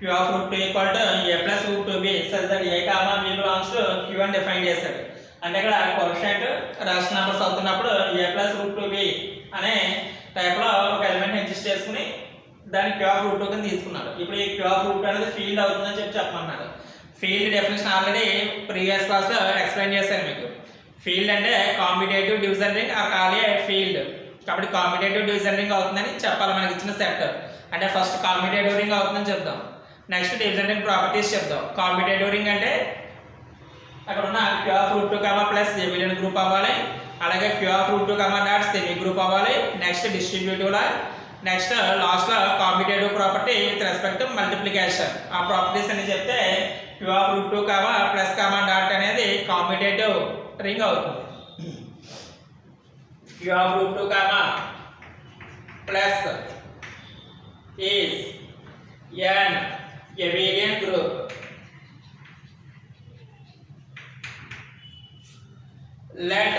q of root 2 equal to a plus root 2b such that a comma b belongs to q అని define చేశాడు. అంటే ఇక్కడ coefficient rational numbers అవుతున్నప్పుడు a plus root 2b అనే type లో ఒక element exist చేసుకుని దాన్ని q of root 2 కింద తీసుకున్నాడు. ఇప్పుడు ఈ q of root 2 అనేది ఫీల్డ్ అవుతుందని చెప్పమన్నాడు. Field definition already previous class లో ఎక్స్ప్లెయిన్ చేశాను మీకు. ఫీల్డ్ అంటే కాంపిటేటివ్ డివిజన్ రింగ్ ఆ ఖాళీ ఫీల్డ్. కాబట్టి కాంపిటేటివ్ డివిజన్ రింగ్ అవుతుందని చెప్పాలి మనకి ఇచ్చిన సెట్. అంటే ఫస్ట్ కాంపిటేటివ్ రింగ్ అవుతుందని చెప్దాం. నెక్స్ట్ డివిజన్ రింగ్ ప్రాపర్టీస్ చెప్దాం. కాంపిటేటివ్ రింగ్ అంటే అక్కడ ఉన్న q of root 2 comma plus abelian group అవ్వాలి. అలాగే q of root 2 comma dot semi group అవ్వాలి. నెక్స్ట్ డిస్ట్రిబ్యూటివ్ లా. నెక్స్ట్ లాస్ట్ లో competitive property with respect to multiplication. ఆ ప్రాపర్టీస్ అని చెప్తే q of root 2 comma plus comma dot అనేది competitive ring అవుతుంది. q of root 2 comma plus is n abelian group. Let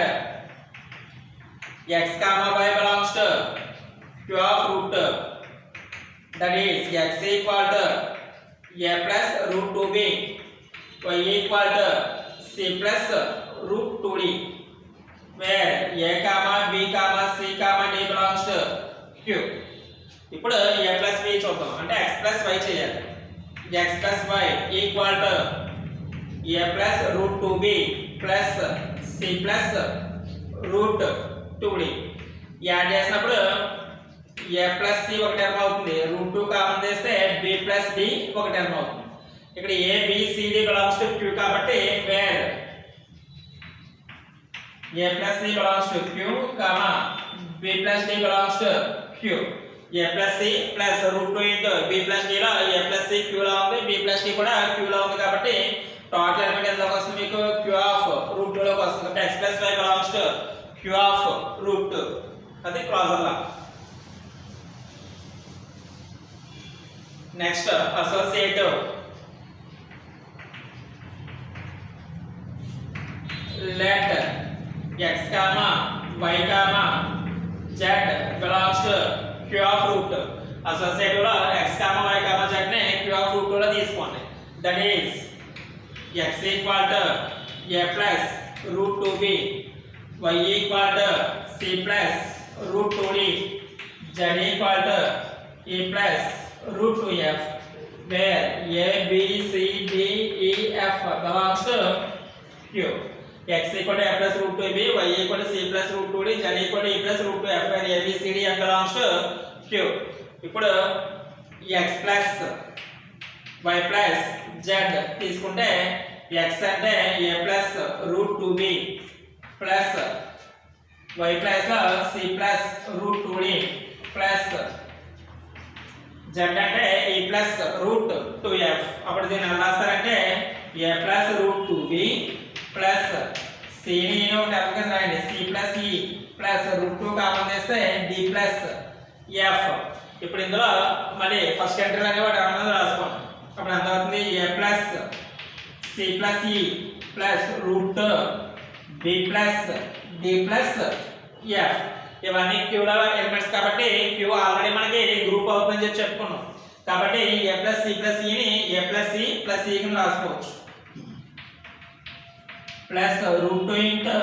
x comma y belongs to q of root 2, that is x equal to a plus root 2b, y equal to c plus root 2d, where a comma b comma c comma d belongs to q. ఇప్పుడు a plus b చూద్దాం. అంటే x plus y చేయాలి. x plus y equal to a plus root 2b plus c plus root 2d. Add చేసినప్పుడు a plus c ఒక term అవుతుంది. Route 2 common చేస్తే b plus d ఒక term అవుతుంది. ఇక్కడ a b c d belongs to q కాబట్టి wear a plus c belongs to q, b plus d belongs to q. a plus c plus root 2 into b plus d లో a plus c q లో ఉంది, b plus d కూడా q లో ఉంది కాబట్టి total element ఎంతలోకి వస్తుంది మీకు q of root 2 లోకి వస్తుంది. కాబట్టి x plus y belongs to q of root 2. అది closure law. Next associative. let x comma y comma z belongs to q of root. Associative లో x comma y comma z ని q of root 2 లో తీసుకోండి. That is x equal to a plus root 2b, y equal to c plus root 2d, z equal to e plus root 2f, where a b c d e f belongs to q. x equal to a plus root 2b, y equal to c plus root 2d, z equal to e plus root 2f, where a b c d f belongs to q. ఇప్పుడు x plus y plus z తీసుకుంటే x అంటే a plus root 2b plus y plus c plus root 2d plus z అంటే e plus root 2f. అప్పుడు దీన్ని ఎలా రాస్తారంటే a plus root 2b plus c ని ఒక term కింద రాయండి, c plus e plus root 2 common చేస్తే d plus f. ఇప్పుడు ఇందులో మళ్ళీ ఫస్ట్ ఎంట్రీ అనేవి టర్మ్ రాసుకోండి. అప్పుడు ఎంత అవుతుంది a plus c plus e plus root b plus d plus f. ఇవన్నీ q లో ఎలిమెంట్స్ కాబట్టి q ఆల్రెడీ మనకి గ్రూప్ అవుతుందని చెప్పి చెప్పుకున్నాం. కాబట్టి a plus c plus e ని a plus c plus e కింద రాసుకోవచ్చు. Plus root 2 into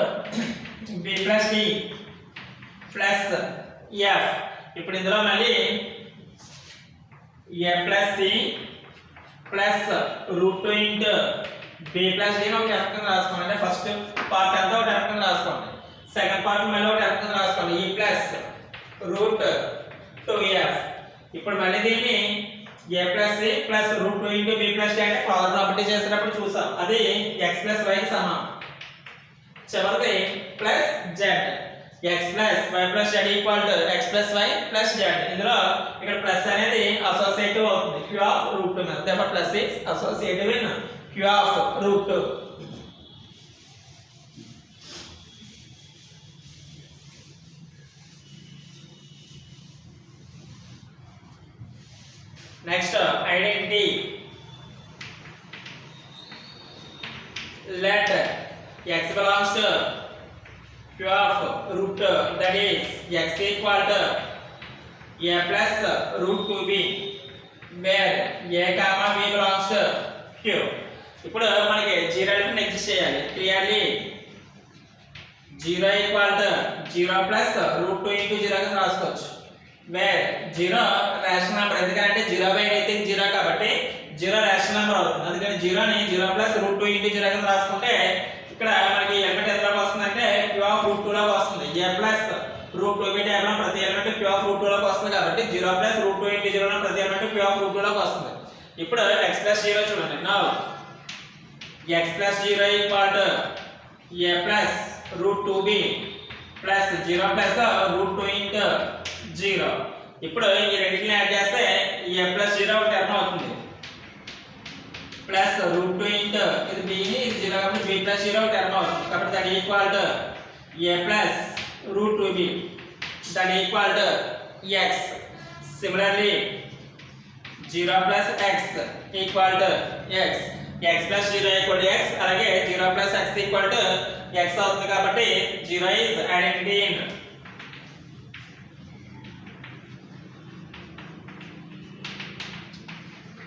b plus d plus f. ఇప్పుడు ఇందులో మళ్ళీ a plus c plus root 2 into b plus d ని ఒక టర్మ్ కింద రాసుకోండి. అంటే ఫస్ట్ పార్ట్ అంతా ఒక టర్మ్ కింద రాసుకోండి, సెకండ్ పార్ట్ మళ్ళీ ఒక టర్మ్ కింద రాసుకోండి, e ప్లస్ రూట్ 2f. ఇప్పుడు మళ్ళీ దీన్ని a plus c plus root 2 into b plus d అంటే పవర్ ప్రాపర్టీ చేసినప్పుడు చూసాం, అది x plus y కి సమానం. చివరిది plus z, x plus y plus z equal to x plus y plus z. ఇందులో ఇక్కడ ప్లస్ అనేది అసోసియేటివ్ అవుతుంది q of root 2 మీద. therefore plus is associative in q of root 2. next identity. let x belongs to q of root 2, that is x equal to a plus root 2b, where a comma b belongs to Q. ఇప్పుడు మనకి zero element exist చేయాలి. Clearly 0 equal to 0 plus root 2 into 0 కింద రాసుకోవచ్చు. Wear 0 rational number, ఎందుకంటే 0 by anything 0 కాబట్టి 0 rational number అవుతుంది. అందుకని 0 ని 0 ప్లస్ రూట్ 2 ఇంటూ 0 కింద రాసుకుంటే ఇక్కడ మనకి ఎలిమెంట్ ఎంతలోకి వస్తుందంటే క్యూ ఆఫ్ రూట్ 2 లోకి వస్తుంది. ఏ ప్లస్ రూట్ 2 బై టైంలో ప్రతి ఎలిమెంట్ క్యూ ఆఫ్ రూట్ 2 లోకి వస్తుంది కాబట్టి 0 ప్లస్ రూట్ 2 ఇంటూ 0 లో ప్రతి ఎలిమెంట్ క్యూ ఆఫ్ రూట్ 2 లోకి వస్తుంది. ఇప్పుడు x ప్లస్ 0 చూడండి. Now x plus 0 equal to a plus root 2b plus 0 plus root 2 into 0. ఇప్పుడు ఈ రెండింటిని యాడ్ చేస్తే a ప్లస్ 0 ఒక టర్మ్ అవుతుంది ప్లస్ రూట్ 2 ఇంటూ ఇది b ని ఇది 0 కాబట్టి b ప్లస్ 0 ఒక టర్మ్ అవుతుంది. కాబట్టి that equal to a plus root 2b that equal to x. Similarly 0 plus x equal to x. x plus 0 equal to x, అలాగే 0 plus x equal to x అవుతుంది కాబట్టి 0 is identity in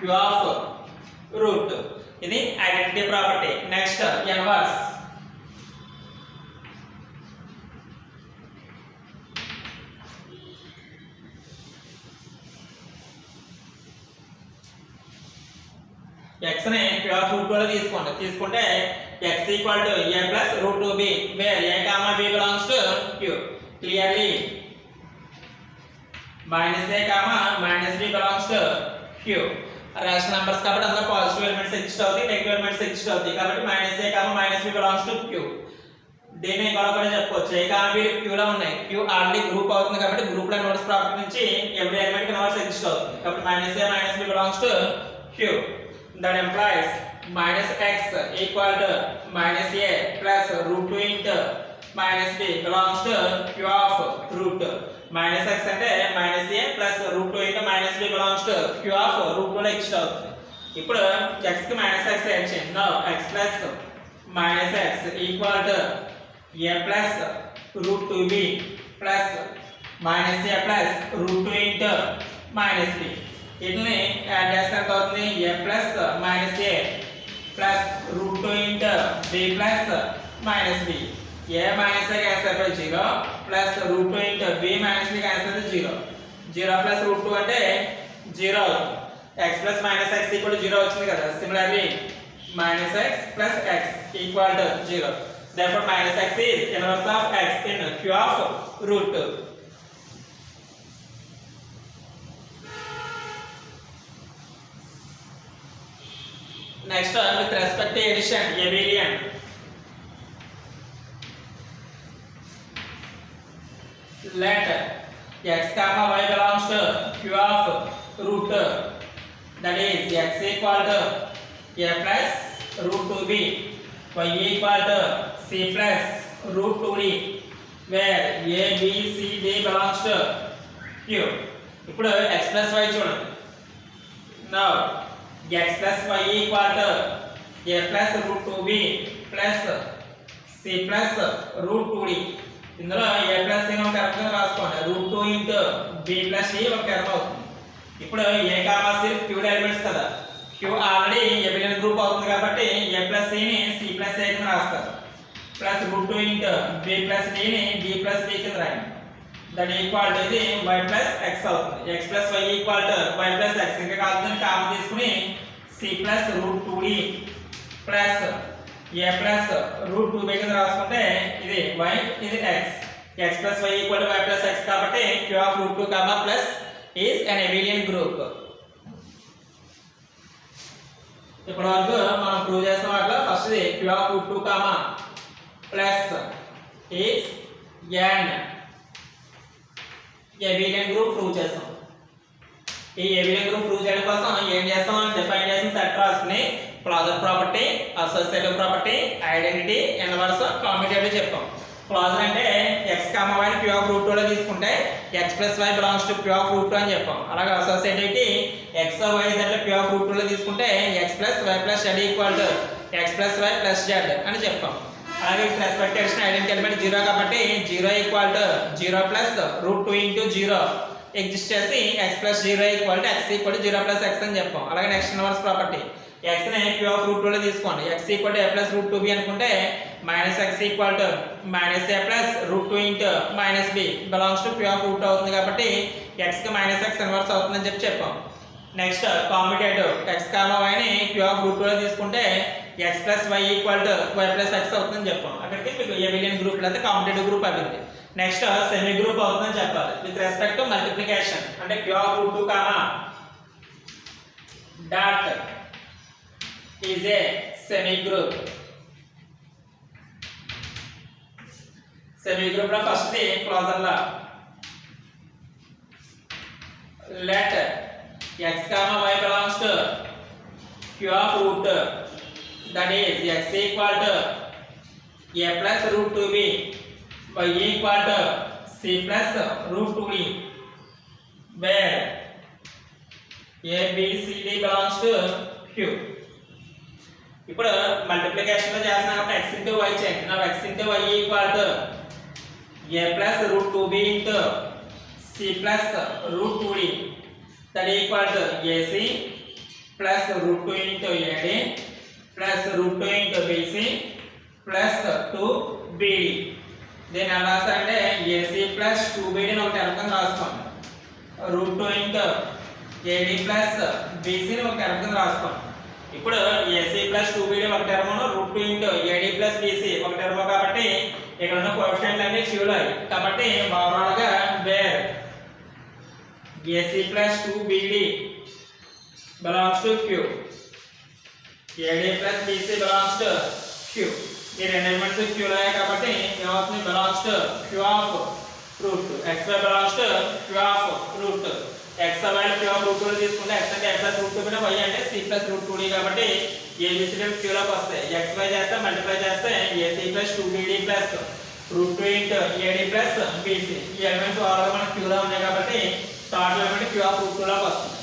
q of root. ఇది identity property. Next inverse. x ని q of root 2 లో తీసుకుంటే x equal to a plus root 2b where a comma b belongs to q. Clearly minus a comma minus b belongs to q. Rational numbers కాబట్టి అందులో positive elements exist అవుతాయి, negative elements exist అవుతాయి కాబట్టి minus a comma minus b belongs to q. దీన్ని కూడా చెప్పొచ్చు a comma b q లో ఉన్నాయి. q ఆల్రెడీ గ్రూప్ అవుతుంది కాబట్టి గ్రూప్ లో ఇన్వర్స్ ప్రాపర్టీ నుంచి ఎవ్రీ ఎలిమెంట్ ఇన్వర్స్ ఎగ్జిస్ట్ అవుతుంది కాబట్టి minus a minus b belongs to q. That implies minus x equal to minus a plus root 2 into minus b belongs to q of root. Minus x అంటే minus a plus root 2 into minus b belongs to q of root 2 లో exist అవుతుంది. ఇప్పుడు x కి minus x add చేయండి. Now x plus minus x equal to a plus root 2b plus minus a plus root 2 into minus b. ఇట్ని add చేస్తే ఎంత అవుతుంది? a plus minus a plus root 2 into b plus minus b. a minus a cancel అయిపోయి 0 plus root 2 into b minus b cancel అయితే 0. 0 plus root 2 అంటే 0 అవుతుంది. x plus minus x equal to 0 వచ్చింది కదా. Similarly minus x plus x equal to 0. Therefore minus x is inverse of x in q of root 2. Next with respect to addition, abelian. Let x comma y belongs to q of root 2. That is x equal to a plus root 2b, y equal to c plus root 2d, where a b c d belongs to q. ఇప్పుడు x plus y చూడండి. Now x plus y equal to a plus root 2b plus c plus root 2d. ఇందులో a plus c ని ఒక term గా రాసుకోండి. root 2 into b plus c ఒక term అవుతుంది. ఇప్పుడు a comma c q elements కదా. q ఆల్రెడీ abelian గ్రూప్ అవుతుంది కాబట్టి a plus c ని c plus a కింద రాస్తారు. Plus root 2 into b plus d ని d plus b కింద రాయండి. దట్ ఈక్వల్ టు ఇది y plus x అవుతుంది. x plus y equal to y plus x. ఇంకా కావాల్సిన కామన్ తీసుకుని c plus root 2d plus a plus root 2b కింద రాసుకుంటే ఇది y ఇది x. x plus y equal to y plus x కాబట్టి q of root 2 comma plus is an abelian group. ఇప్పటి వరకు మనం ప్రూవ్ చేసిన వాటిలో first q of root 2 comma plus is an abelian group prove చేస్తాం. ఈ abelian group prove చేయడం కోసం ఏం చేస్తాం? డిఫైన్ చేసిన సెట్ రాసుకుని closer property, associative property, identity, inverse, కామ్యుటేటివ్ చెప్పాం. క్లాజర్ అంటే x కామా y ని q ఆఫ్ రూట్ 2 లో తీసుకుంటే x plus y belongs to q of root 2 అని చెప్పాం. అలాగే associativity x y z q of root 2 లో తీసుకుంటే x plus y plus z equal to x plus y plus z అని చెప్పాం. అలాగే రెస్పెక్ట్ చేసిన ఐడెంటిటీ ఎలిమెంట్ 0 కాబట్టి 0 equal to 0 plus root 2 into 0 exist చేసి x plus 0 equal to x equal to 0 plus x అని చెప్పాం. అలాగే నెక్స్ట్ ఇన్వర్స్ ప్రాపర్టీ x ని q ఆఫ్ రూట్ 2 లో తీసుకోండి. x equal to a plus root 2b అనుకుంటే minus x equal to minus a plus root 2 into minus b belongs to q of route అవుతుంది కాబట్టి x కి minus x inverse అవుతుందని చెప్పాం. Next competitive x comma y ని q of root 2 లో తీసుకుంటే x plus y equal to y plus x అవుతుందని చెప్పాం. అక్కడికి మీకు ఏబిలియన్ గ్రూప్ లేదా కాంపిటేటివ్ గ్రూప్ అయింది. నెక్స్ట్ సెమీ గ్రూప్ అవుతుందని చెప్పాలి విత్ రెస్పెక్ట్ టు మల్టిప్లికేషన్ అంటే q of root 2 comma dot is a semi group. Semi group లో first the closure law let x comma y belongs to q of root that is x equal to a plus root 2b y equal to c plus root 2b where a b c d belongs to q. ఇప్పుడు multiplication లో చేస్తున్నాం కాబట్టి x into y చేయండి. now x into y equal to a plus root 2b into c plus root 2d that equal to ac plus root 2 into ad plus root 2 into bc plus 2bd. దీని ఎలా రాస్తారంటే ac plus 2bd ని ఒక term కింద రాసుకోండి. root 2 into ad plus bc ని ఒక term కింద రాసుకోండి. ఇప్పుడు ac plus 2bd ఒక term root 2 into ad plus bc ఒక టర్మ్ కాబట్టి ఇక్కడ ఉన్న కోఎఫిషియంట్లు అన్ని క్యూలో కాబట్టి ఓవరాల్ గా wear ac plus 2bd belongs to q ad plus bc belongs to q. ఈ రెండు ఎలిమెంట్స్ q లో కాబట్టి ఏమవుతుంది belongs to q of root 2 xy belongs to q of root 2 x అనేది q of root 2 తీసుకుంటే x అంటే a plus root 2 మీద y అంటే c plus root 2d కాబట్టి abc q లోకి వస్తాయి. xy చేస్తే మల్టిప్లై చేస్తే ac plus 2bd plus root 2 into ad plus bc ఈ ఎలిమెంట్స్ ఓవరాల్ మన q లో ఉన్నాయి కాబట్టి third element q of root 2 లోకి వస్తుంది.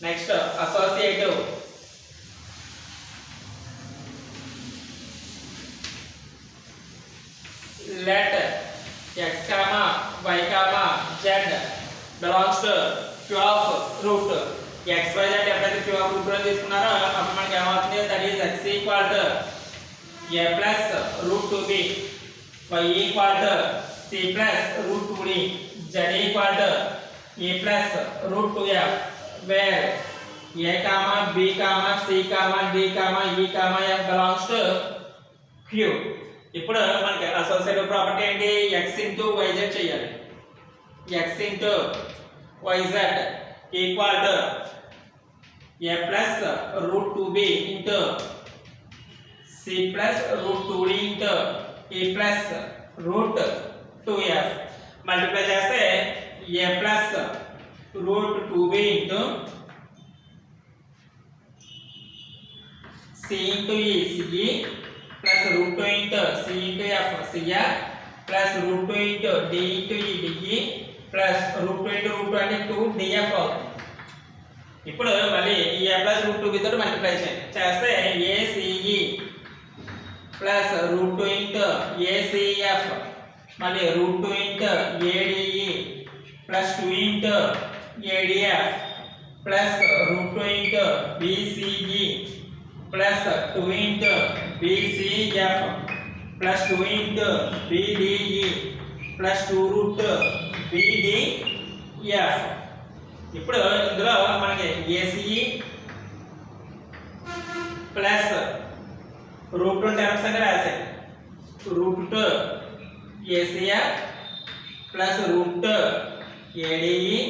Next associative let x comma y comma z belongs to q of root x y z ఎప్పుడైతే q of root 2 తీసుకున్నారో అప్పుడు మనకి ఏమవుతుంది that is x equal to a plus root 2b y equal to c plus root 2d z equal to a plus root 2f where a comma b comma c comma d comma e comma f belongs to q. ఇప్పుడు మనకి associative property ఏంటి x into yz చేయాలి. x into yz equal to a plus root 2b into c plus root 2d into a plus root 2f multiply చేస్తే a plus root 2b into c into e ce plus root 2 into c into f cf plus root 2 into d into e de plus root 2 into root 2 అంటే 2 df అవుతుంది. ఇప్పుడు మళ్ళీ ఈ a plus root 2b తోటి multiply చేస్తే ace plus root 2 into acf మళ్ళీ root 2 into ade plus 2 into adf plus root 2 into bce plus 2 into bcf plus 2 into bde plus 2 root bdf. ఇప్పుడు ఇందులో మనకి ace ప్లస్ రూట్ 2 టర్మ్స్ అంటే రాసాయి root 2 acf plus root 2 ade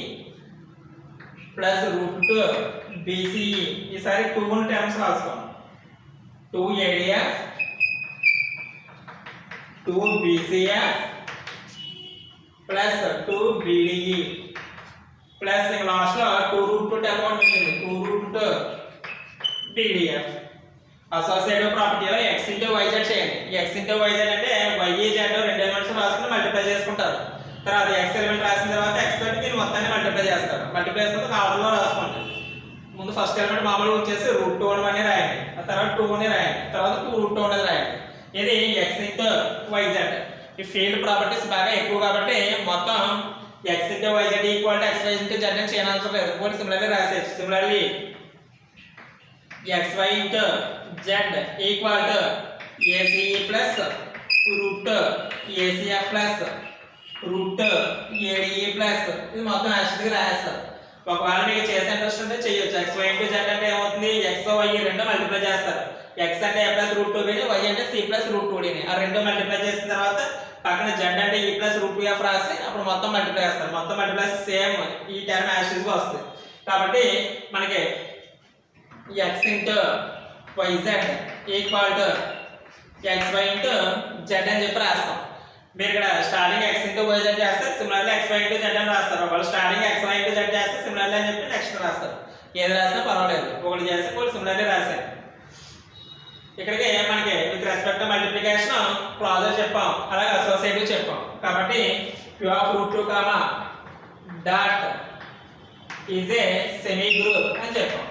plus root 2 bce ఈసారి 2 terms రాసుకోండి 2 adf 2 bcf plus 2 bde plus last లో 2 root 2 term ఉంటుంది 2 root 2 bdf. Associative ప్రాపర్టీలో x into yz చేయండి. x into yz అంటే y z రెండు ఎలిమెంట్స్ రాసుకుని మల్టిప్లై చేసుకుంటారు. తర్వాత x ఎలిమెంట్ రాసిన తర్వాత x తోటి దీన్ని మొత్తాన్ని మల్టిప్లై చేస్తారు. మల్టిప్లై చేస్తే ఆర్డర్లో రాసుకోండి. ముందు ఫస్ట్ ఎలిమెంట్ మామూలుగా వచ్చేసి రూట్ 2 అని రాయండి. ఆ తర్వాత 2 ని రాయండి, తర్వాత 2 రూట్ 2 అనేది రాయండి. ఇది x ఇంటూ yz. ఈ ఫీల్డ్ ప్రాపర్టీస్ బాగా ఎక్కువ కాబట్టి మొత్తం x into yz equal to xy into z అని చేయని అవసరం లేదు. ఇంకోటి సిమిలర్లీ రాసేయచ్చు. Similarly xy into z equal to ace plus root acf plus root ade plus ఇది మొత్తం యాక్చువల్గా రాసేస్తారు. ఒకవేళ మీకు చేసే ఇంట్రెస్ట్ ఉంటే చేయొచ్చు. xy ఇంటూ z అంటే ఏమవుతుంది, x y రెండు మల్టిప్లై చేస్తారు. x అంటే a plus root 2b, y అంటే c ప్లస్ రూట్ 2d. ఆ రెండు మల్టిప్లై చేసిన తర్వాత పక్కన z అంటే e ప్లస్ రూట్ 2f రాసి అప్పుడు మొత్తం మల్టిప్లై చేస్తారు. మొత్తం మల్టిప్లై సేమ్ ఈ టర్మ్ యాక్చువల్గా వస్తుంది. కాబట్టి మనకి x into yz equal to xy into z అని చెప్పి రాస్తాం. మీరు ఇక్కడ స్టార్టింగ్ x ఇంటూ yz చేస్తే సిమిలర్లీ xy ఇంటూ z అని రాస్తారు. ఒకవేళ స్టార్టింగ్ xy ఇంటూ z చేస్తే సిమిలర్లీ అని చెప్పి నెక్స్ట్ రాస్తారు. ఏది రాసినా పర్వాలేదు, ఒకటి చేస్తే ఒకటి సిమిలర్లీ రాశారు. ఇక్కడికి మనకి విత్ రెస్పెక్ట్ మల్టిప్లికేషన్ క్లాజర్ చెప్పాం, అలాగే అసోసియేటివ్ చెప్పాం. కాబట్టి q of root 2 comma dot is a semi group అని చెప్పాం.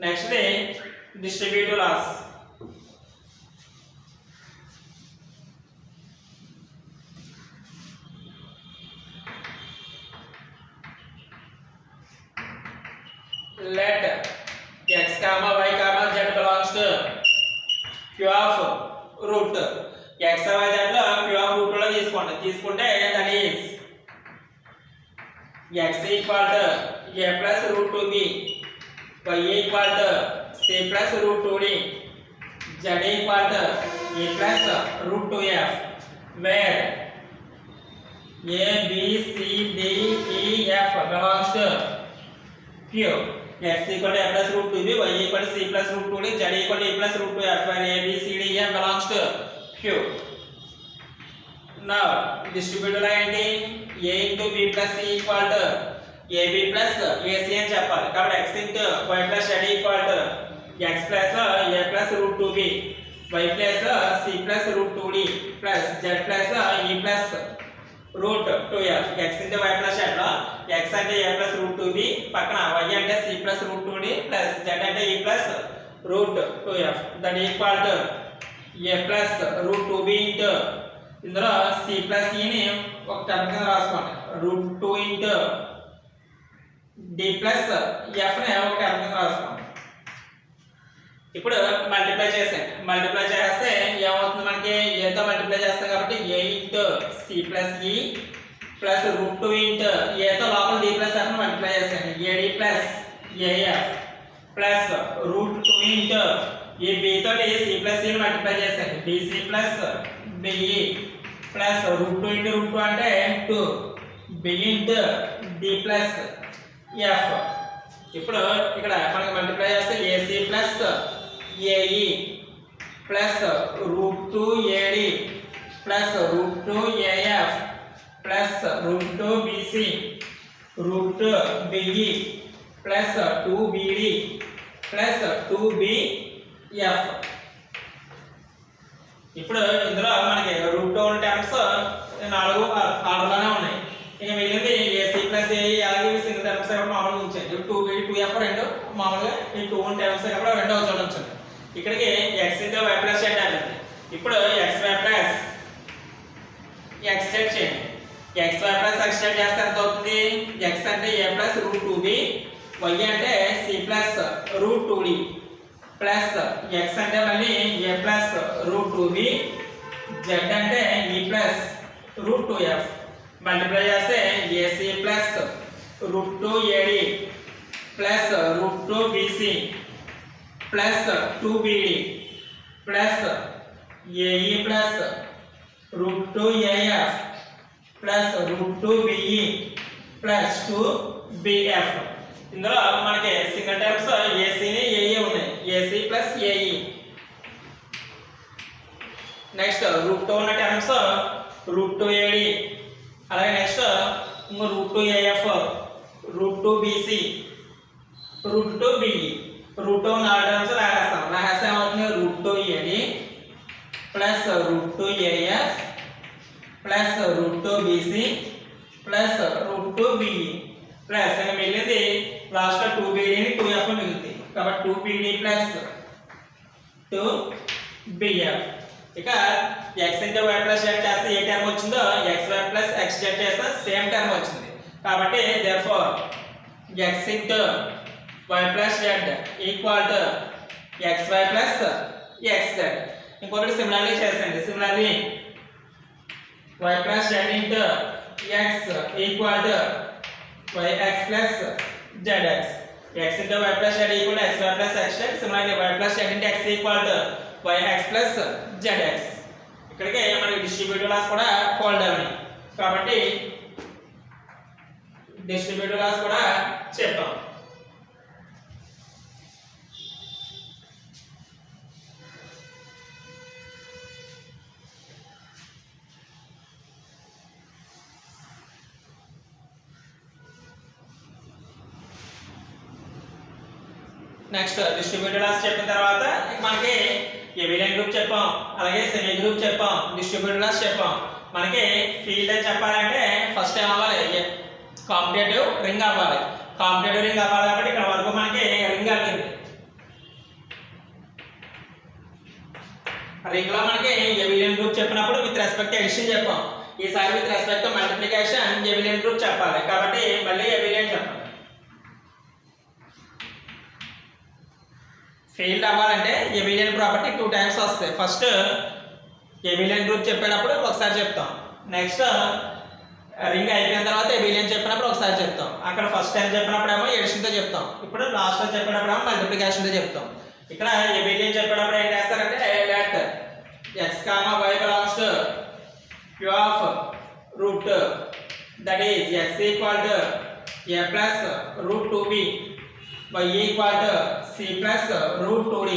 Next distributive loss. let x comma y comma z belongs to q of root. x y z లో q of root లో తీసుకోండి. తీసుకుంటే that is x equal to a plus root 2b, y equal to c plus root 2d, z equal to e plus root 2f, where a b c d e f belongs to q. x equal to a plus root 2b, y equal to c plus root 2d, z equal to e plus root 2f, where a b c d e f belongs to q. Now distributive line ఏంటి, a into b plus c equal to ab plus ac అని చెప్పాలి. కాబట్టి x into y plus z equal to x plus a plus root 2b, y plus c plus root 2d plus z plus e plus root 2f. x into y plus z లో x అంటే a plus root 2b, పక్కన y అంటే c plus root 2d plus z అంటే e plus root 2f, that equal to a plus root 2b into ఇందులో c plus e ని ఒక term కింద రాసుకోండి, root 2 into d plus f ని ఒక టర్మ్ కింద రాసుకోండి. ఇప్పుడు మల్టిప్లై చేసాను. మల్టిప్లై చేస్తే ఏమవుతుంది, మనకి a తో మల్టిప్లై చేస్తాం కాబట్టి a into c plus e plus root 2 into a తో లోపల d plus f ని మల్టిప్లై చేసాను, ad plus af plus root 2 into ఈ b తోటి c plus e ని మల్టిప్లై చేసాను, bc plus be plus root 2 into root 2 అంటే 2, b into d plus f. ఇప్పుడు ఇక్కడ మనకి మల్టిప్లై చేస్తే ac plus ae plus root 2 ad plus root 2 af plus root 2 bc root 2 be plus 2 bd plus 2 bf. ఇప్పుడు ఇందులో మనకి route 2 terms 4 ఆర్డర్లోనే ఉన్నాయి. ఇక మిగిలింది ac plus ae అలాగే సింగిల్ టర్మ్స్ మామూలుగా ఉంచాను. 2b 2f రెండు మామూలుగా ఈ 2 టర్మ్స్ కూడా రెండో చోట ఉంచాను. ఇక్కడికి x into y plus z అనేది. ఇప్పుడు xy plus xz చేయండి. xy plus xz చేస్తే ఎంత అవుతుంది, x అంటే a plus root 2b, y అంటే c plus root 2d plus x అంటే మళ్ళీ a plus root 2b, z అంటే e plus root 2f. Multiply చేస్తే ac plus root 2ad plus root 2bc plus 2bd plus ae plus root 2af plus root 2be plus 2bf. ఇందులో మనకి single terms ac ని ae ఉన్నాయి, ac plus ae. Next root 2 ఉన్న terms root 2ad, అలాగే next ఇంకో root 2af, root 2bc, root 2be. root 2 4 terms రాసేస్తాం. రాస్తే ఏమవుతుంది, root 2ad plus root 2 AF plus root 2 BC plus root 2 BE plus ఇంకా మిగిలింది లాస్ట్ 2 BD ని 2F మిగులుతుంది కాబట్టి 2 BD plus 2 BF ఇక x into y plus z చేస్తే ఏ టర్మ్ వచ్చిందో xy plus xz చేస్తే సేమ్ టర్మ్ వచ్చింది కాబట్టి therefore x into y plus z equal to xy plus xz ఇంకొకటి సిమిలర్లీ చేయండి similarly y plus z into x equal to yx plus zx x into y plus z equal to xy plus xz similarly y plus z into x equal to yx plus zx ఇక్కడికి మనకి distributive loss కూడా fold అవుతాయి కాబట్టి distributive loss కూడా చెప్తాం next distributed loss చెప్పిన తర్వాత మనకి ఎవిడెంట్ గ్రూప్ చెప్పాం అలాగే సెమీ గ్రూప్ చెప్పాం డిస్ట్రిబ్యూటెడ్ లాస్ చెప్పాం మనకి ఫీల్డ్ అని చెప్పాలంటే ఫస్ట్ ఏం అవ్వాలి కాంపిటేటివ్ రింగ్ అవ్వాలి కాంపిటేటివ్ రింగ్ అవ్వాలి కాబట్టి ఇక్కడ వరకు మనకి రింగ్ అవ్వింది రింగ్ లో మనకి ఎవిడెంట్ గ్రూప్ చెప్పినప్పుడు విత్ రెస్పెక్ట్ ఎడిషన్ చెప్పాం ఈసారి with respect multiplication evident group చెప్పాలి కాబట్టి మళ్ళీ ఎవిడెంట్ చెప్పాలి ఫెయిల్డ్ అవ్వాలంటే ఎవిడెంట్ ప్రాపర్టీ 2 టైమ్స్ వస్తాయి ఫస్ట్ ఎవిడెంట్ గ్రూప్ చెప్పేటప్పుడు ఒకసారి చెప్తాం నెక్స్ట్ రింగ్ అయిపోయిన తర్వాత ఎవిడెంట్ చెప్పినప్పుడు ఒకసారి చెప్తాం అక్కడ ఫస్ట్ టైం చెప్పినప్పుడేమో ఎడిషన్తో చెప్తాం ఇప్పుడు లాస్ట్ టైం చెప్పినప్పుడేమో మల్టిప్లికేషన్తో చెప్తాం ఇక్కడ ఎవిడెంట్ చెప్పినప్పుడు ఏం చేస్తారంటే let x, y belongs to q of root that is x equal to a plus root 2b y equal to c plus root 2d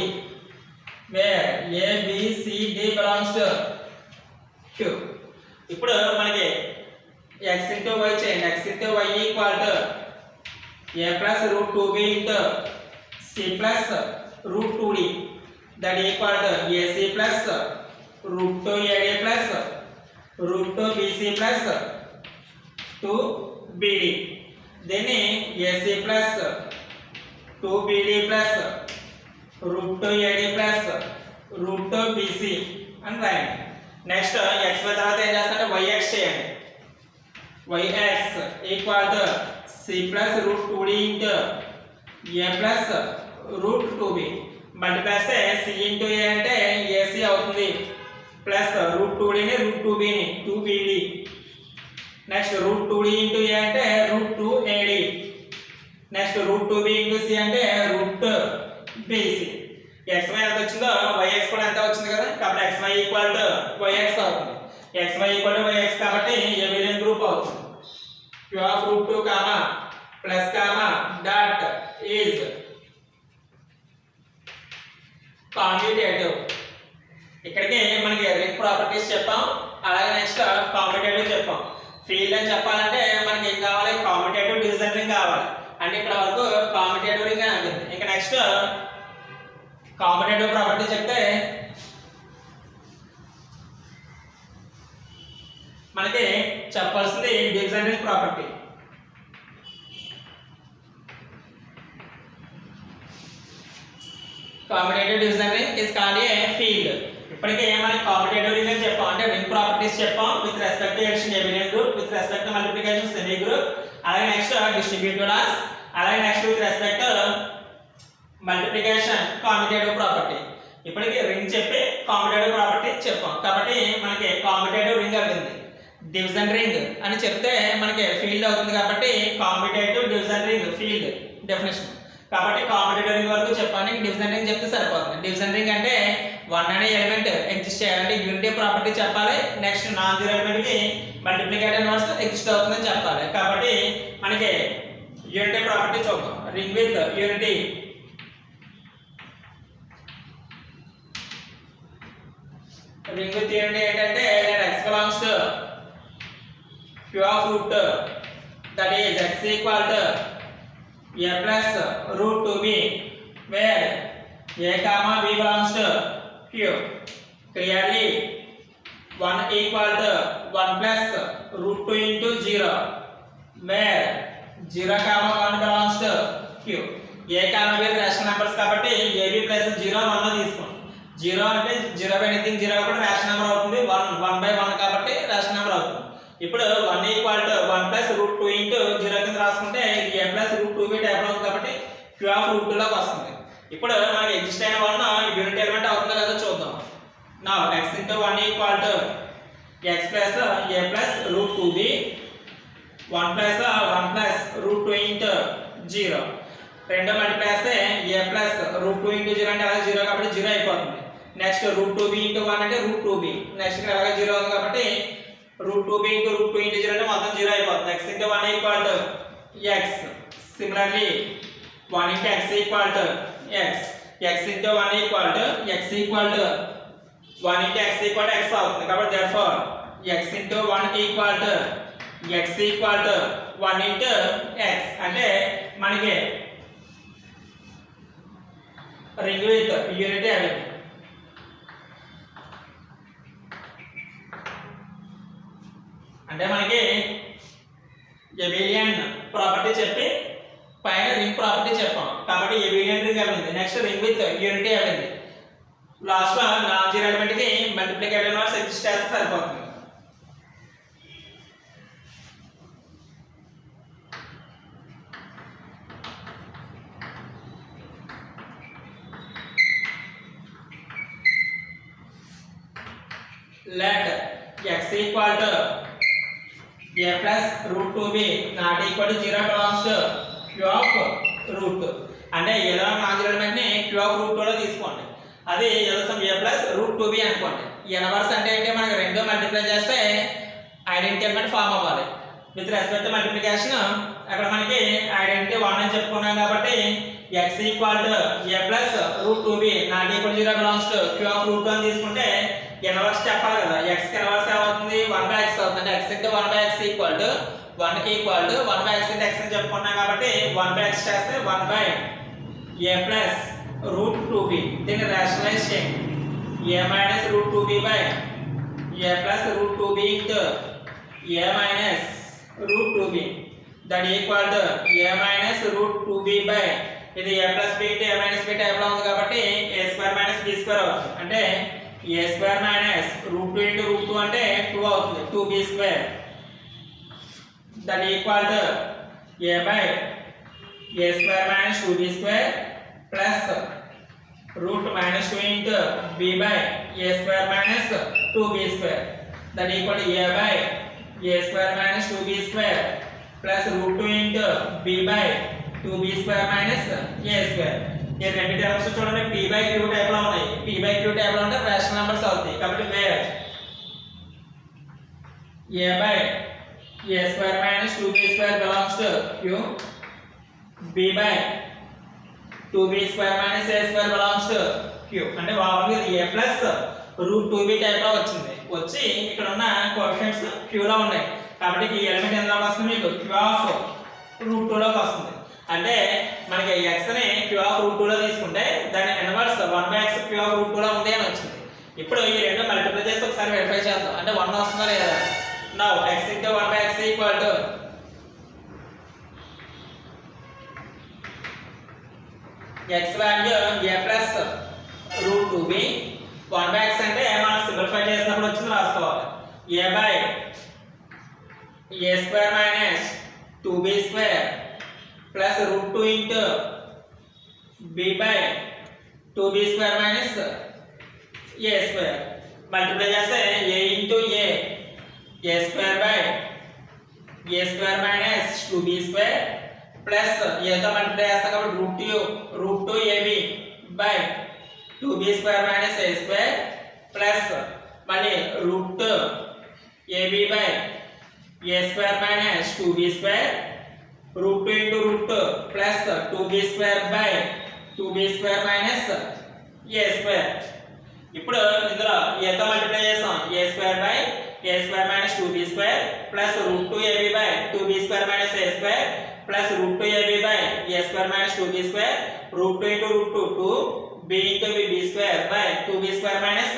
where a b c d belongs to q ఇప్పుడు మనకి x into y చేయండి x into y equal to a plus root 2b into c plus root 2d that equal to ac plus root 2 ad plus root 2 bc plus 2 bd దీన్ని ac plus 2 bd plus root 2 ad plus root 2 bc అని రాయండి next x తర్వాత ఏం చేస్తారంటే yx చేయండి yx equal to c plus root 2d into a plus root 2b multiply చేస్తే c into a అంటే ac అవుతుంది ప్లస్ root 2d ని root 2b ని 2bd next root 2d into a అంటే root 2ad next root 2b into c అంటే root bc xy ఎంత వచ్చిందో yx కూడా ఎంత వచ్చింది కదా కాబట్టి xy ఈక్వల్ టు yx అవుతుంది xy ఈక్వల్ టు yx కాబట్టి ఎవిడెంట్ గ్రూప్ అవుతుంది q of root 2 comma plus comma dot is competitive ఇక్కడికి మనకి రింగ్ ప్రాపర్టీస్ చెప్పాం అలాగే నెక్స్ట్ కాంపిటేటివ్ చెప్పాం ఫీల్డ్ అని చెప్పాలంటే మనకి ఏం కావాలి కాంపిటేటివ్ డివిజన్ రింగ్ కావాలి అంటే ఇక్కడ వరకు కాంపిటేటివ్ రింగ్ అని అంటుంది ఇంకా నెక్స్ట్ కాంపిటేటివ్ ప్రాపర్టీ చెప్తే మనకి చెప్పాల్సింది division ring property competitive division ring is called a field ఇప్పటికే మనకి కాంపిటేటివ్ రింగ్ అని చెప్పాం అంటే రింగ్ ప్రాపర్టీస్ చెప్పాం with respect to edition evident group with respect to multiplication semi group అలాగే నెక్స్ట్ డిస్ట్రిబ్యూటివ్ లాస్ అలాగే next with respect to multiplication competitive property ఇప్పటికి ring చెప్పి కాంపిటేటివ్ ప్రాపర్టీ చెప్పాం కాబట్టి మనకి కాంపిటేటివ్ రింగ్ అవుతుంది డివిజన్ రింగ్ అని చెప్తే మనకి ఫీల్డ్ అవుతుంది కాబట్టి competitive division ring field definition కాబట్టి కాంపిటేటివ్ రింగ్ వరకు చెప్పడానికి డివిజన్ రింగ్ చెప్తే సరిపోతుంది డివిజన్ రింగ్ అంటే 1 అనే ఎలిమెంట్ ఎగ్జిస్ట్ చేయాలంటే యూనిటీ ప్రాపర్టీ చెప్పాలి నెక్స్ట్ నాన్ జీరో ఎలిమెంట్ కి మల్టిప్లికేటివ్ ఇన్వర్స్ ఎగ్జిస్ట్ అవుతుందని చెప్పాలి కాబట్టి మనకి యూనిటీ ప్రాపర్టీ చూద్దాం ring with unity ring with unity ఏంటంటే x belongs to q of root that is x equal to a plus root 2b where a comma b belongs to q clearly 1 equal to 1 plus root 2 into 0 where 0 comma 1 belongs to q. a comma b rational numbers కాబట్టి ab plus 0 1 తీసుకోండి. 0 అంటే 0 by anything 0 కాబట్టి rational number అవుతుంది. 1 1 by 1 కాబట్టి rational number అవుతుంది. ఇప్పుడు 1 equal to 1 plus root 2 into 0 కింద రాసుకుంటే ఇది a plus root 2 by type అవుతుంది కాబట్టి q of root 2 లోకి వస్తుంది. ఇప్పుడు మనకి ఎగ్జిస్ట్ అయిన 1 యూనిట్ ఎలిమెంట్ అవుతుందో లేదో చూద్దాం. Now x into 1 equal to x plus a plus root 2b 1 plus 1 plus root 2 into 0 రెండు మల్టిప్లై చేస్తే a plus root 2 into 0 అంటే అలాగే 0 కాబట్టి 0 అయిపోతుంది. నెక్స్ట్ root 2b into 1 అంటే root 2b నెక్స్ట్ ఇక్కడ అలాగే 0 ఉంది కాబట్టి root 2b into root 2 into 0 అంటే మొత్తం 0 అయిపోతుంది. x into 1 equal to x. Similarly 1 into x equal to x. x into 1 equal to x equal to 1 into x equal to x అవుతుంది. కాబట్టి therefore x into 1 equal to x equal to 1 into x అంటే మనకి ring with unity element. అంటే మనకి ఎబిలియన్ property చెప్పి పైన ring property చెప్పాం కాబట్టి ఎబిలియన్ రింగ్ అయింది. నెక్స్ట్ రింగ్ విత్ యూనిటీ అయింది. లాస్ట్ లో నాన్ జీరో ఎలిమెంట్ కి మల్టిప్లికేటివ్ ఇన్వర్స్ ఎగ్జిస్ట్ చేస్తే సరిపోతుంది. Let x equal to a plus root 2b not equal to 0 belongs to q of root. అంటే ఏదో నాన్ జీరో ఎలిమెంట్ ని q of root 2 లో తీసుకోండి. అది ఏదో some a plus root 2b అనుకోండి. ఇన్వర్స్ అంటే ఏంటి మనకి రెండు మల్టిప్లై చేస్తే ఐడెంటిటీ ఎలిమెంట్ ఫామ్ అవ్వాలి. విత్ రెస్పెక్ట్ టు మల్టిప్లికేషన్ అక్కడ మనకి ఐడెంటిటీ 1 అని చెప్పుకున్నాం కాబట్టి x equal to a plus root 2b not equal to 0 belongs to q of root 2 అని తీసుకుంటే ఇన్వర్స్ చెప్పాలి కదా. x కి ఇన్వర్స్ ఏమవుతుంది 1 by x అవుతుంది. అంటే x into 1 by x equal to 1 కి equal to 1 by x into x అని చెప్పుకున్నాం కాబట్టి 1 by x చేస్తే 1 by a plus root 2b. దీన్ని రేషనలైజ్ చేయండి. a minus root 2b by a plus root 2b into a minus root 2b that equal to a minus root 2b by ఇది a plus b into a minus b type లో ఉంది కాబట్టి a square minus b square అవుతుంది. అంటే a square minus root 2 into root 2 అంటే 2 అవుతుంది. 2b square that equal to a by a square minus 2b square plus root minus 2 into b by a square minus 2b square that equal to a by a square minus 2b square plus root 2 into b by 2b square minus a square. ఈ రెండు terms చూడండి p by q type లో ఉన్నాయి. p by q type లో ఉంటే rational numbers అవుతాయి. కాబట్టి wear a by a square minus 2b square belongs to q, b by 2b square minus a square belongs to q. అంటే వాస్తవానికి ఇది a plus root 2b type లో వచ్చింది. వచ్చి ఇక్కడ ఉన్న కోఎఫిషియెంట్స్ q లో ఉన్నాయి. కాబట్టి ఈ ఎలిమెంట్ ఎందులోకి వస్తుంది మీకు q of root 2 లోకి వస్తుంది. అంటే మనకి x ని q of root 2 లో తీసుకుంటే దాని inverse 1 by x q of root 2 లో ఉంది అని వచ్చింది. ఇప్పుడు ఈ రెండు మల్టిప్లై చేసి ఒకసారి వెరిఫై చేద్దాం. అంటే 1 వస్తుందా లేదా. Now x into 1 by x equal to x value a plus root 2b 1 by x అంటే మనం సింప్లిఫై చేసినప్పుడు వచ్చింది రాసుకోవాలి. a by a square minus 2b square plus root 2 into b by 2b square minus a square multiply చేస్తే a into a square by a square minus 2b square plus a తో multiply చేస్తాం కాబట్టి root 2 ab by 2b square minus a square plus మళ్ళీ root 2 ab by a square minus 2b square root 2 into root 2 plus 2b square by 2b square minus a square. ఇప్పుడు ఇందులో a తో multiply చేస్తాం a square by a square minus 2b square plus root 2 ab by 2b square minus a square plus root 2 ab by a square minus 2b square root 2 into root 2 2 b into b b square by 2b square minus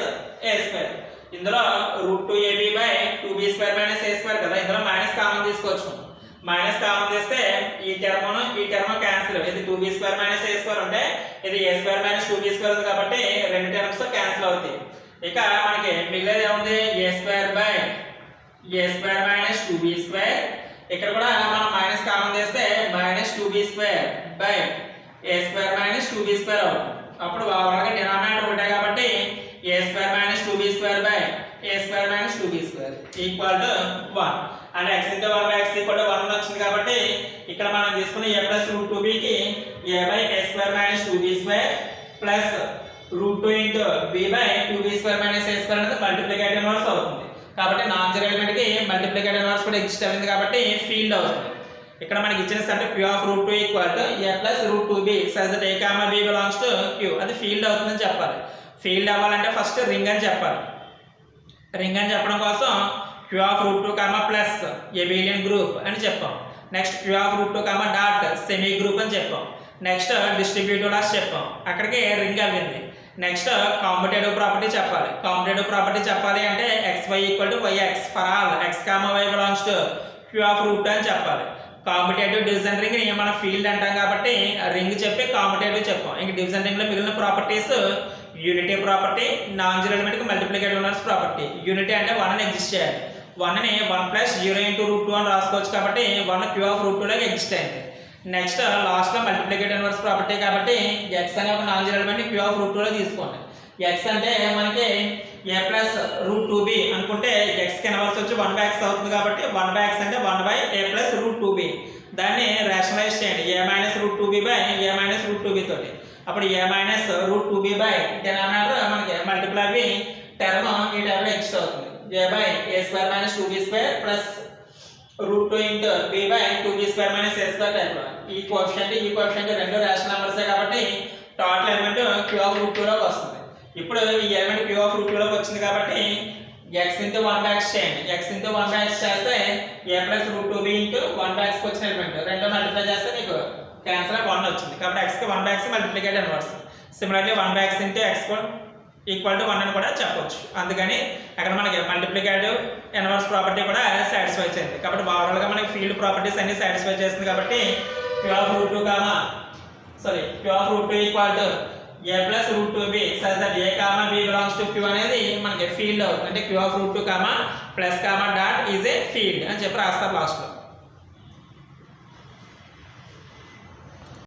a square. ఇందులో √2ab by 2b square minus a square కదా, ఇందులో minus common తీసుకోవచ్చు. Minus common చేస్తే ఈ term cancel. ఇది 2b square minus a square ఉంటే ఇది a square minus 2b square ఉంది కాబట్టి రెండు టర్మ్స్ క్యాన్సిల్ అవుతాయి. ఇక మనకి మిగిలేది ఏముంది, a square by a square minus 2b square. ఇక్కడ కూడా మనం మైనస్ కామన్ చేస్తే minus 2b square by a square minus 2b square అవుతుంది. అప్పుడు ఓవరాల్గా డినామినేటర్ ఒకటే కాబట్టి a square minus 2b square by a square minus 2b square equal to 1. And x into 1 by x equal to 1 వచ్చింది కాబట్టి ఇక్కడ మనం తీసుకున్న a plus √2b కి a by a square minus 2b square plus √2 into b by 2b square minus a square అనేది multiplicative inverse అవుతుంది. కాబట్టి non zero element కి మల్టిప్లికేటివ్ ఇన్వర్స్ కూడా ఎగ్జిస్ట్ అయింది కాబట్టి ఫీల్డ్ అవుతుంది. ఇక్కడ మనకి ఇచ్చిన అంటే p of √2 equal to a plus √2b such that a comma b belongs to q. అది ఫీల్డ్ అవుతుందని చెప్పాలి. ఫీల్డ్ అవ్వాలంటే ఫస్ట్ రింగ్ అని చెప్పాలి. రింగ్ అని చెప్పడం కోసం q of √2 ప్లస్ ఎబిలియన్ గ్రూప్ అని చెప్పాం. Next q of √2 dot semi group అని చెప్పాం. నెక్స్ట్ డిస్ట్రిబ్యూటివ్ లాస్ చెప్పాం. అక్కడికి రింగ్ అవ్వింది. నెక్స్ట్ కాంపిటేటివ్ ప్రాపర్టీ చెప్పాలి. కాంపిటేటివ్ ప్రాపర్టీ చెప్పాలి అంటే xy equal to yx for all x, y belongs to q of √2 అని చెప్పాలి. కాంపిటేటివ్ డివిజన్ రింగ్ ని మనం ఫీల్డ్ అంటాం కాబట్టి రింగ్ చెప్పి కాంపిటేటివ్ చెప్పాం. ఇంక డివిజన్ రింగ్ లో మిగిలిన properties unity property, non zero element కి మల్టిప్లికేటివ్ ఇన్వర్స్ ప్రాపర్టీ. యూనిటీ అంటే 1 అని ఎగ్జిస్ట్ చేయాలి. 1 ని 1 ప్లస్ 0 into √2 అని రాసుకోవచ్చు కాబట్టి 1 q of √2 లాగా ఎగ్జిస్ట్ అయింది. నెక్స్ట్ లాస్ట్ లో మల్టిప్లికేటివ్ ఇన్వర్స్ ప్రాపర్టీ కాబట్టి x అనే ఒక నాన్ జీరో ఎలిమెంట్ ని q of √2 లో తీసుకోండి. x అంటే మనకి a plus √2b అనుకుంటే x కి ఇన్వర్స్ వచ్చి 1/x అవుతుంది కాబట్టి 1/x అంటే 1/a plus √2b. దాన్ని రేషనలైజ్ చేయండి a minus √2b by a minus √2b తోటి. అప్పుడు a minus √2b by denominator మనకి మల్టిప్లై బి టర్మ్ ఈ టర్మ్ లో ఎగ్జిస్ట్ అవుతుంది. a by a square minus 2b square plus √2 into b by 2b square minus a square type లో ఈ coefficient రెండు rational నంబర్సే కాబట్టి టోటల్ ఎలిమెంట్ q of √2 లోకి వస్తుంది. ఇప్పుడు ఈ ఎలిమెంట్ q of √2 లోకి వచ్చింది కాబట్టి x into 1/x చేయండి. x into 1/x చేస్తే a plus √2b into 1/x కి వచ్చిన ఎలిమెంట్ రెండు మల్టిప్లై చేస్తే మీకు క్యాన్సిల్ 1 వచ్చింది. కాబట్టి x కి 1/x multiplicative inverse. Similarly 1/x into x equal to 1 అని కూడా చెప్పొచ్చు. అందుకని అక్కడ మనకి మల్టిప్లికేటివ్ ఇన్వర్స్ ప్రాపర్టీ కూడా సాటిస్ఫై చేయండి. కాబట్టి ఓవరాల్ గా మనకి ఫీల్డ్ ప్రాపర్టీస్ అన్ని సాటిస్ఫై చేస్తుంది కాబట్టి q of √2 equal to a plus √2b such that a comma b belongs to q అనేది మనకి ఫీల్డ్ అవుతుంది. అంటే q of √2 plus dot is A field అని చెప్పి రాస్తారు లాస్ట్ లో.